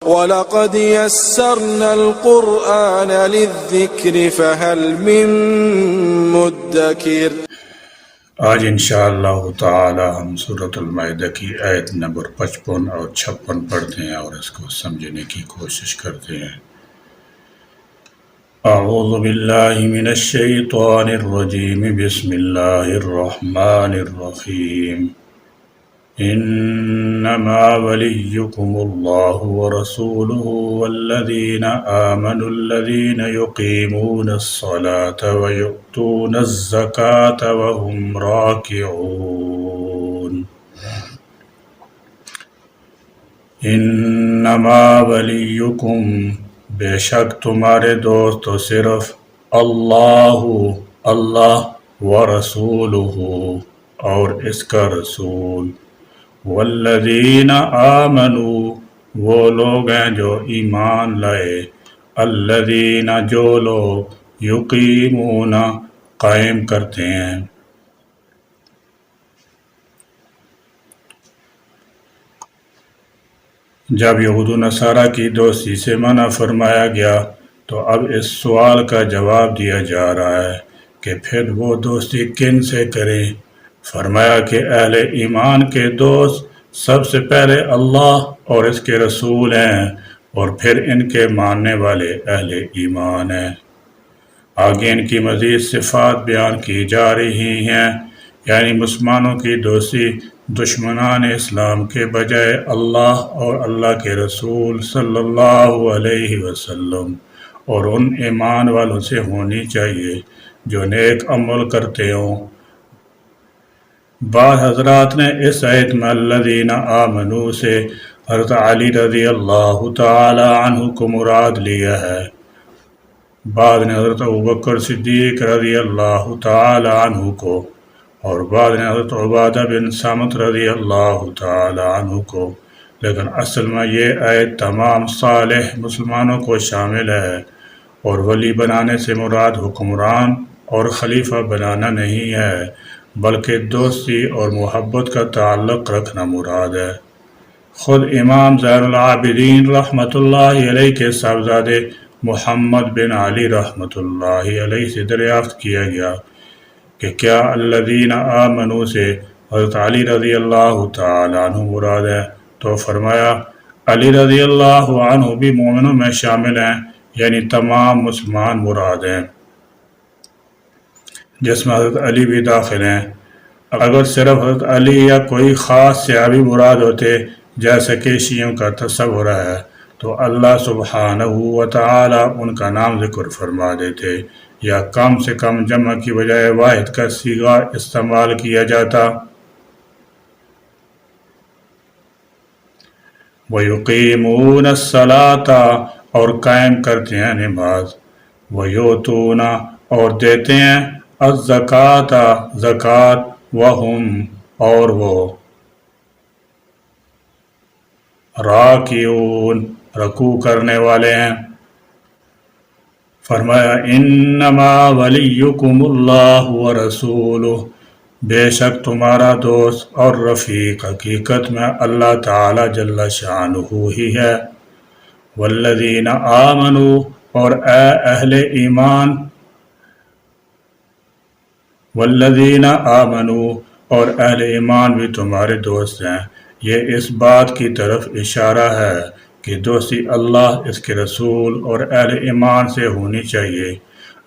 وَلَقَدْ يَسَّرْنَا الْقُرْآنَ لِلذِّكْرِ فَهَلْ مِن مُّدَّكِرٍ۔ آج انشاءاللہ تعالی ہم سورۃ المائدہ کی آیت نمبر 55 اور 56 پڑھتے ہیں اور اس کو سمجھنے کی کوشش کرتے ہیں۔ اعوذ باللہ من الشیطان الرجیم، بسم اللہ الرحمن الرحیم۔ انما ولیکم اللہ ورسولہ والذین آمنوا الذین یقیمون الصلاة ویؤتون الزکاة وهم راکعون۔ انما ولیکم، بے شک تمہارے دوست تو صرف اللہ ورسولہ اور اس کا رسول، والذین آمنوا وہ لوگ ہیں جو ایمان لائے، الذین جو لوگ یقیمون قائم کرتے ہیں، جب یہود و نصارہ کی دوستی سے منع فرمایا گیا تو اب اس سوال کا جواب دیا جا رہا ہے کہ پھر وہ دوستی کن سے کریں؟ فرمایا کہ اہل ایمان کے دوست سب سے پہلے اللہ اور اس کے رسول ہیں اور پھر ان کے ماننے والے اہل ایمان ہیں۔ آگے ان کی مزید صفات بیان کی جا رہی ہیں، یعنی مسلمانوں کی دوستی دشمنان اسلام کے بجائے اللہ اور اللہ کے رسول صلی اللہ علیہ وسلم اور ان ایمان والوں سے ہونی چاہیے جو نیک عمل کرتے ہوں۔ بعض حضرات نے اس آیت میں الذین آمنوا سے حضرت علی رضی اللہ تعالی عنہ کو مراد لیا ہے، بعض نے حضرت ابوبکر صدیق رضی اللہ تعالی عنہ کو، اور بعض نے حضرت عبادہ بن صامت رضی اللہ تعالی عنہ کو، لیکن اصل میں یہ آیت تمام صالح مسلمانوں کو شامل ہے، اور ولی بنانے سے مراد حکمران اور خلیفہ بنانا نہیں ہے بلکہ دوستی اور محبت کا تعلق رکھنا مراد ہے۔ خود امام زین العابدین رحمۃ اللہ علیہ کے صاحبزادے محمد بن علی رحمۃ اللہ علیہ سے دریافت کیا گیا کہ کیا الذین آمنوا سے حضرت علی رضی اللہ تعالی عنہ مراد ہے؟ تو فرمایا علی رضی اللہ عنہ بھی مومنوں میں شامل ہیں، یعنی تمام مسلمان مراد ہیں، جس میں حضرت علی بھی داخل ہیں۔ اگر صرف حضرت علی یا کوئی خاص صحابی مراد ہوتے جیسا کہ شیعوں کا تصور ہے تو اللہ سبحانہ و تعالی ان کا نام ذکر فرما دیتے، یا کم سے کم جمع کی بجائے واحد کا صیغہ استعمال کیا جاتا۔ وَيُقِيمُونَ الصَّلَاةَ اور قائم کرتے ہیں نماز، وَيُؤْتُونَ اور دیتے ہیں الزَّكَاةَ زکوٰۃ، وَهُمْ اور وہ راکعون رکوع کرنے والے ہیں۔ فرمایا انما ولیکم اللہ ورسولہ، بے شک تمہارا دوست اور رفیق حقیقت میں اللہ تعالی جل شانہ ہی ہے، والذین آمنوا اور اے اہل ایمان، والذین آمنوا اور اہل ایمان بھی تمہارے دوست ہیں۔ یہ اس بات کی طرف اشارہ ہے کہ دوستی اللہ، اس کے رسول اور اہل ایمان سے ہونی چاہیے۔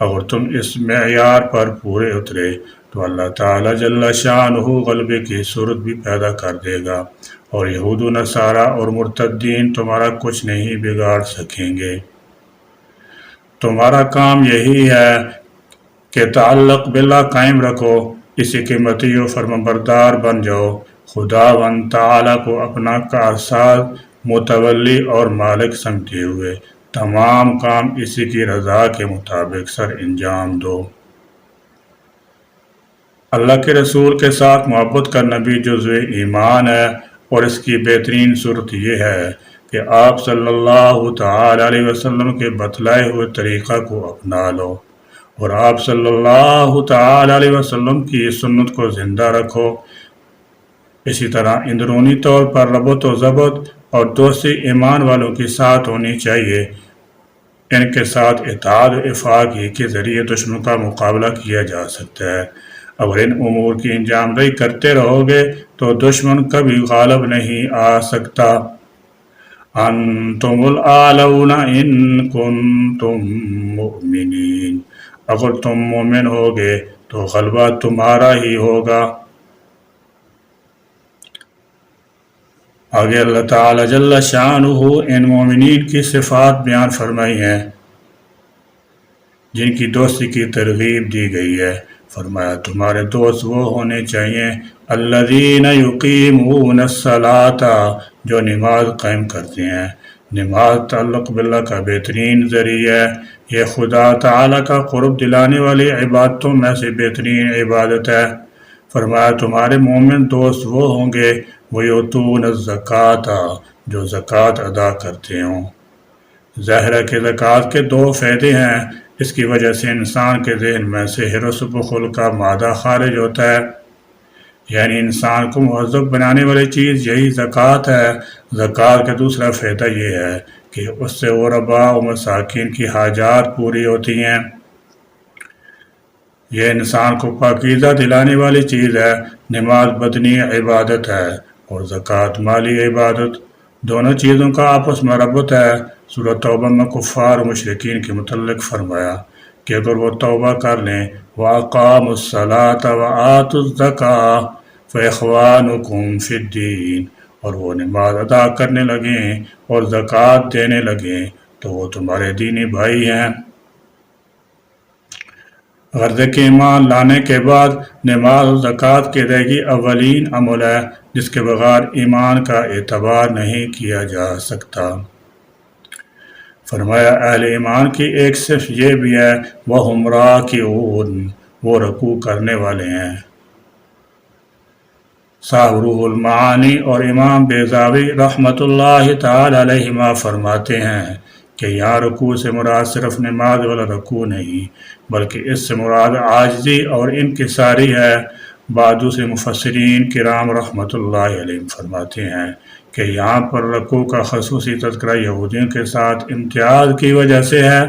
اگر تم اس معیار پر پورے اترے تو اللہ تعالی جل شانہ غلبے کی صورت بھی پیدا کر دے گا، اور یہود و نصارہ اور مرتدین تمہارا کچھ نہیں بگاڑ سکیں گے۔ تمہارا کام یہی ہے کہ تعلق باللہ قائم رکھو، اسی کے مطیع و فرمانبردار بن جاؤ، خداوند تعالی کو اپنا کارساز، متولی اور مالک سمجھتے ہوئے تمام کام اسی کی رضا کے مطابق سر انجام دو۔ اللہ کے رسول کے ساتھ محبت کرنا بھی جزو ایمان ہے، اور اس کی بہترین صورت یہ ہے کہ آپ صلی اللہ تعالی علیہ وسلم کے بتلائے ہوئے طریقہ کو اپنا لو، اور آپ صلی اللہ تعالی علیہ وسلم کی سنت کو زندہ رکھو۔ اسی طرح اندرونی طور پر ربط و ضبط اور دوستی ایمان والوں کے ساتھ ہونی چاہیے۔ ان کے ساتھ اتحاد و افاق ہی کے ذریعے دشمن کا مقابلہ کیا جا سکتا ہے۔ اگر ان امور کی انجام دہی کرتے رہو گے تو دشمن کبھی غالب نہیں آ سکتا۔ انتم الاعلون ان کنتم مؤمنین، اگر تم مومن ہوگے تو غلبہ تمہارا ہی ہوگا۔ آگے اللہ تعالی جل شانہ ان مومنین کی صفات بیان فرمائی ہیں جن کی دوستی کی ترغیب دی گئی ہے۔ فرمایا تمہارے دوست وہ ہونے چاہیے الذین یقیمون الصلاۃ، جو نماز قائم کرتے ہیں۔ نماز تعلق باللہ کا بہترین ذریعہ ہے۔ یہ خدا تعالی کا قرب دلانے والی عبادتوں میں سے بہترین عبادت ہے۔ فرمایا تمہارے مومن دوست وہ ہوں گے وَيُؤْتُونَ الزَّكَاةَ، جو زکوٰۃ ادا کرتے ہوں۔ ظاہر ہے کہ زکوٰۃ کے دو فائدے ہیں۔ اس کی وجہ سے انسان کے ذہن میں سے حرص و بخل کا مادہ خارج ہوتا ہے، یعنی انسان کو مہذب بنانے والی چیز یہی زکوٰۃ ہے۔ زکوٰۃ کا دوسرا فائدہ یہ ہے کہ اس سے غرباء و مساکین کی حاجات پوری ہوتی ہیں۔ یہ انسان کو پاکیزہ دلانے والی چیز ہے۔ نماز بدنی عبادت ہے اور زکوٰۃ مالی عبادت، دونوں چیزوں کا آپس میں ربط ہے۔ سورہ توبہ میں کفار و مشرکین کے متعلق فرمایا کہ اگر وہ توبہ کر لیں وَأَقَامُوا الصَّلَاةَ وَآتُوا الزَّكَاةَ فَإِخْوَانُكُمْ فِي الدِّينِ، اور وہ نماز ادا کرنے لگیں اور زکوٰۃ دینے لگیں تو وہ تمہارے دینی بھائی ہیں۔ غرض کے ایمان لانے کے بعد نماز و زکوٰۃ کی ادائیگی اولین عمل ہے جس کے بغیر ایمان کا اعتبار نہیں کیا جا سکتا۔ فرمایا اہل ایمان کی ایک صرف یہ بھی ہے وَهُمْ رَاكِعُونَ، وہ رکوع کرنے والے ہیں۔ صاحب روح المعانی اور امام بیضاوی رحمۃ اللہ تعالی علیہما فرماتے ہیں کہ یہاں رکوع سے مراد صرف نماز والا رکوع نہیں بلکہ اس سے مراد عاجزی اور انکساری ہے۔ بعض دوسرے مفسرین کرام رحمۃ اللہ علیہ فرماتے ہیں کہ یہاں پر رکوع کا خصوصی تذکرہ یہودیوں کے ساتھ امتیاز کی وجہ سے ہے۔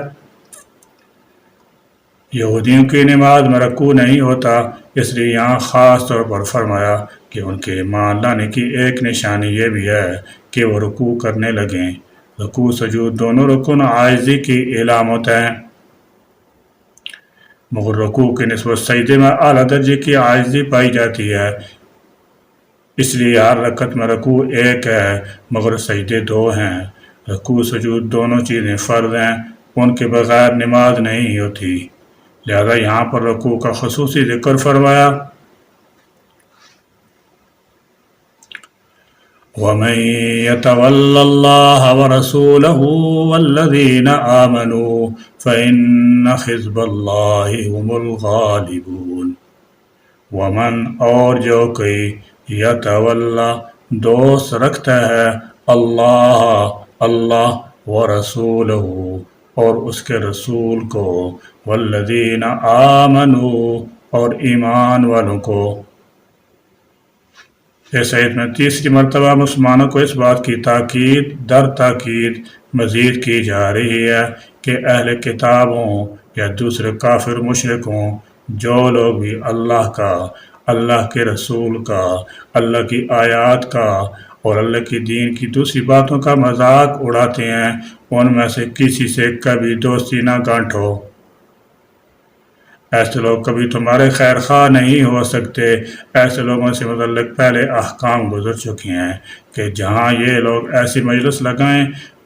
یہودیوں کی نماز میں رکوع نہیں ہوتا، اس لیے یہاں خاص طور پر فرمایا کہ ان کے ایمان لانے کی ایک نشانی یہ بھی ہے کہ وہ رکوع کرنے لگیں۔ رکوع سجود دونوں رکن عاجزی کی علامت ہیں، مگر رکوع کی نسبت سجدے میں اعلیٰ درجے کی عاجزی پائی جاتی ہے۔ اس لیے ہر رکعت میں رکوع ایک ہے مگر سجدے دو ہیں۔ رکوع سجود دونوں چیزیں فرض ہیں، ان کے بغیر نماز نہیں ہوتی، لہذا یہاں پر رکوع کا خصوصی ذکر فرمایا۔ وَمَن يَتَوَلَّ اللَّهَ وَرَسُولَهُ وَالَّذِينَ آمَنُوا فَإِنَّ حِزْبَ اللَّهِ هُمُ الْغَالِبُونَ۔ وَمَن، اور جو کوئی یتولا دوست رکھتا ہے اللہ ورسولہ اور اس کے رسول کو، والذین آمنوا اور ایمان والوں کو۔ اس آیت میں تیسری مرتبہ مسلمانوں کو اس بات کی تاکید در تاکید مزید کی جا رہی ہے کہ اہل کتاب ہوں یا دوسرے کافر مشرک ہوں، جو لوگ بھی اللہ کا، اللہ کے رسول کا، اللہ کی آیات کا اور اللہ کی دین کی دوسری باتوں کا مذاق اڑاتے ہیں، ان میں سے کسی سے کبھی دوستی نہ گانٹھو۔ ایسے لوگ کبھی تمہارے خیر خواہ نہیں ہو سکتے۔ ایسے لوگوں سے متعلق پہلے احکام گزر چکے ہیں کہ جہاں یہ لوگ ایسی مجلس لگائیں،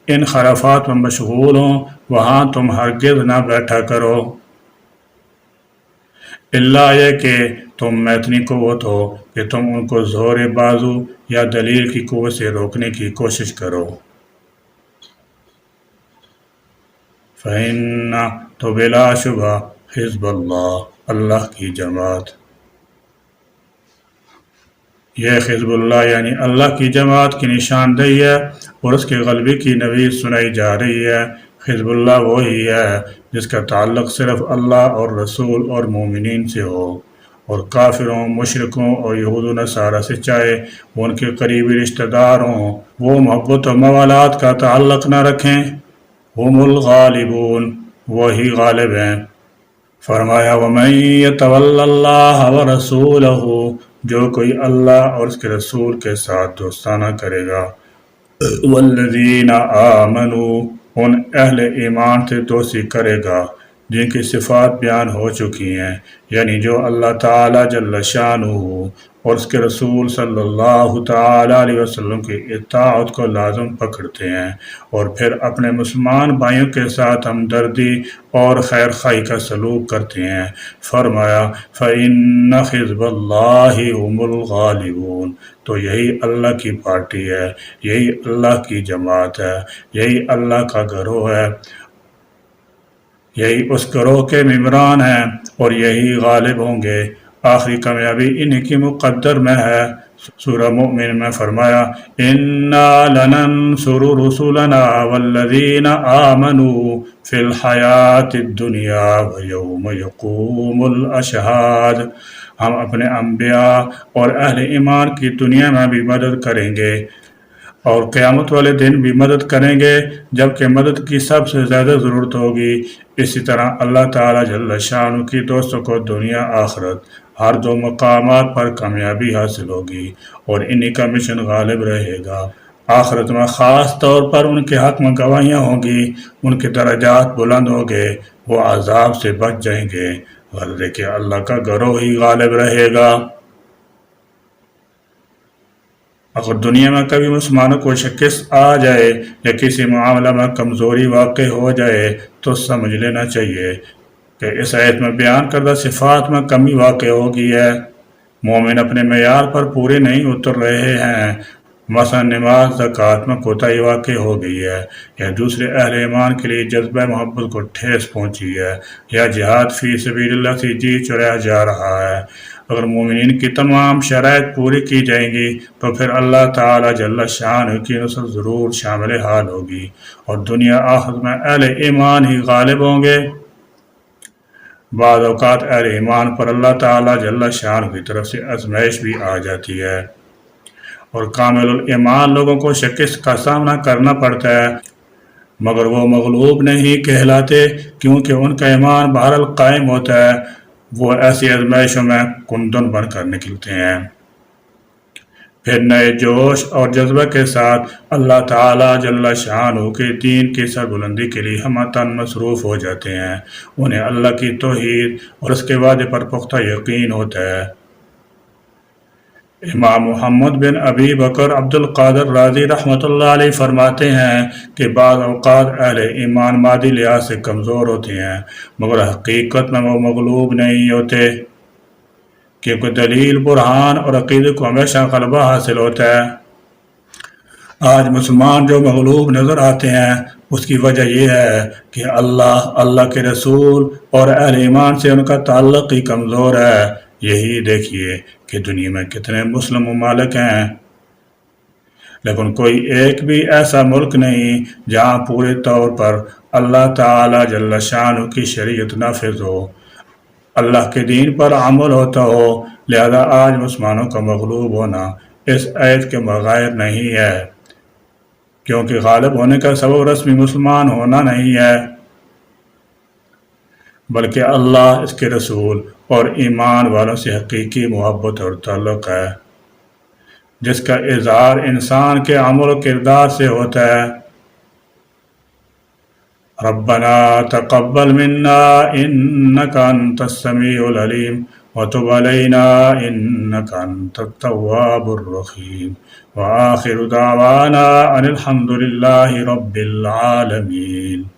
ان خرافات میں مشغول ہوں، وہاں تم ہرگز نہ بیٹھا کرو، اللہ یہ کہ تم میں اتنی قوت ہو کہ تم ان کو زور بازو یا دلیل کی قوت سے روکنے کی کوشش کرو۔ فَإِنَّ، تو بلا شبہ، حزب اللہ کی جماعت، یہ حزب اللہ یعنی اللہ کی جماعت کی نشاندہی ہے اور اس کے غلبے کی نوید سنائی جا رہی ہے۔ حزب اللہ وہی ہے جس کا تعلق صرف اللہ اور رسول اور مومنین سے ہو اور کافروں، مشرکوں اور یہود و نصارہ سے چاہے وہ ان کے قریبی رشتہ دار ہوں، وہ محبت و موالات کا تعلق نہ رکھیں۔ ہم الغالبون، وہی غالب ہیں۔ فرمایا وَمَن يَتَوَلَّ اللَّهَ وَرَسُولَهُ، جو کوئی اللہ اور اس کے رسول کے ساتھ دوستانہ کرے گا، وَالَّذِينَ آمَنُوا، ان اہل ایمان سے دوستی کرے گا جن کی صفات بیان ہو چکی ہیں، یعنی جو اللہ تعالیٰ جل شانہ اور اس کے رسول صلی اللہ تعالیٰ علیہ وسلم کی اطاعت کو لازم پکڑتے ہیں، اور پھر اپنے مسلمان بھائیوں کے ساتھ ہمدردی اور خیر خواہی کا سلوک کرتے ہیں۔ فرمایا فَإِنَّ حِزْبَ اللَّهِ هُمُ الْغَالِبُونَ، تو یہی اللہ کی پارٹی ہے، یہی اللہ کی جماعت ہے، یہی اللہ کا گروہ ہے، یہی اس گروہ کے ممبران ہیں اور یہی غالب ہوں گے۔ آخری کامیابی انہی کی مقدر میں ہے۔ سورہ مومن میں فرمایا اِنَّا لَنَنْصُرُ رُسُلَنَا وَالَّذِينَ آمَنُوا فِي الْحَيَاةِ الدُّنْيَا وَيَوْمَ يَقُومُ الْأَشْهَادُ، ہم اپنے انبیاء اور اہل ایمان کی دنیا میں بھی مدد کریں گے اور قیامت والے دن بھی مدد کریں گے جبکہ مدد کی سب سے زیادہ ضرورت ہوگی۔ اسی طرح اللہ تعالیٰ جل شانہ کی دوستوں کو دنیا آخرت ہر دو مقامات پر کامیابی حاصل ہوگی اور انہی کا مشن غالب رہے گا۔ آخرت میں خاص طور پر ان کے حق میں گواہیاں ہوں گی، ان کے درجات بلند ہوں گے، وہ عذاب سے بچ جائیں گے، غرض کہ اللہ کا گروہ ہی غالب رہے گا۔ اگر دنیا میں کبھی مسلمانوں کو شکست آ جائے یا کسی معاملہ میں کمزوری واقع ہو جائے تو سمجھ لینا چاہیے کہ اس آیت میں بیان کردہ صفات میں کمی واقع ہو گئی ہے۔ مومن اپنے معیار پر پورے نہیں اتر رہے ہیں، مثلا نماز زکوٰۃ میں کوتاہی واقع ہو گئی ہے، یا دوسرے اہل ایمان کے لیے جذبہ محبت کو ٹھیس پہنچی ہے، یا جہاد فی سبیل اللہ سے جی چرایا جا رہا ہے۔ اگر مومنین کی تمام شرائط پوری کی جائیں گی تو پھر اللہ تعالیٰ جل شانہ کی نصرت ضرور شامل حال ہوگی اور دنیا آخرت میں اہل ایمان ہی غالب ہوں گے۔ بعض اوقات اہل ایمان پر اللہ تعالیٰ جل شانہ کی طرف سے آزمائش بھی آ جاتی ہے اور کامل الایمان لوگوں کو شکست کا سامنا کرنا پڑتا ہے، مگر وہ مغلوب نہیں کہلاتے کیونکہ ان کا ایمان بہرحال قائم ہوتا ہے۔ وہ ایسی آزمائشوں میں کندن بن کر نکلتے ہیں، پھر نئے جوش اور جذبہ کے ساتھ اللہ تعالیٰ جل شانہ کے دین کی سربلندی کے لیے ہمتاً مصروف ہو جاتے ہیں۔ انہیں اللہ کی توحید اور اس کے وعدے پر پختہ یقین ہوتا ہے۔ امام محمد بن ابی بکر عبد القادر رازی رحمۃ اللہ علیہ فرماتے ہیں کہ بعض اوقات اہل ایمان مادی لحاظ سے کمزور ہوتے ہیں مگر حقیقت میں وہ مغلوب نہیں ہوتے، کیونکہ دلیل، برہان اور عقیدے کو ہمیشہ غلبہ حاصل ہوتا ہے۔ آج مسلمان جو مغلوب نظر آتے ہیں اس کی وجہ یہ ہے کہ اللہ کے رسول اور اہل ایمان سے ان کا تعلق ہی کمزور ہے۔ یہی دیکھیے کہ دنیا میں کتنے مسلم ممالک ہیں، لیکن کوئی ایک بھی ایسا ملک نہیں جہاں پورے طور پر اللہ تعالیٰ جل شانہ کی شریعت نافذ ہو، اللہ کے دین پر عمل ہوتا ہو۔ لہذا آج مسلمانوں کا مغلوب ہونا اس آیت کے بغیر نہیں ہے، کیونکہ غالب ہونے کا سبب رسمی مسلمان ہونا نہیں ہے بلکہ اللہ، اس کے رسول اور ایمان والوں سے حقیقی محبت اور تعلق ہے، جس کا اظہار انسان کے عمل و کردار سے ہوتا ہے۔ ربنا تقبل منا انك انت السميع العليم وتب علينا انك انت التواب الرحيم وآخر دعوانا ان الحمد لله رب العالمين۔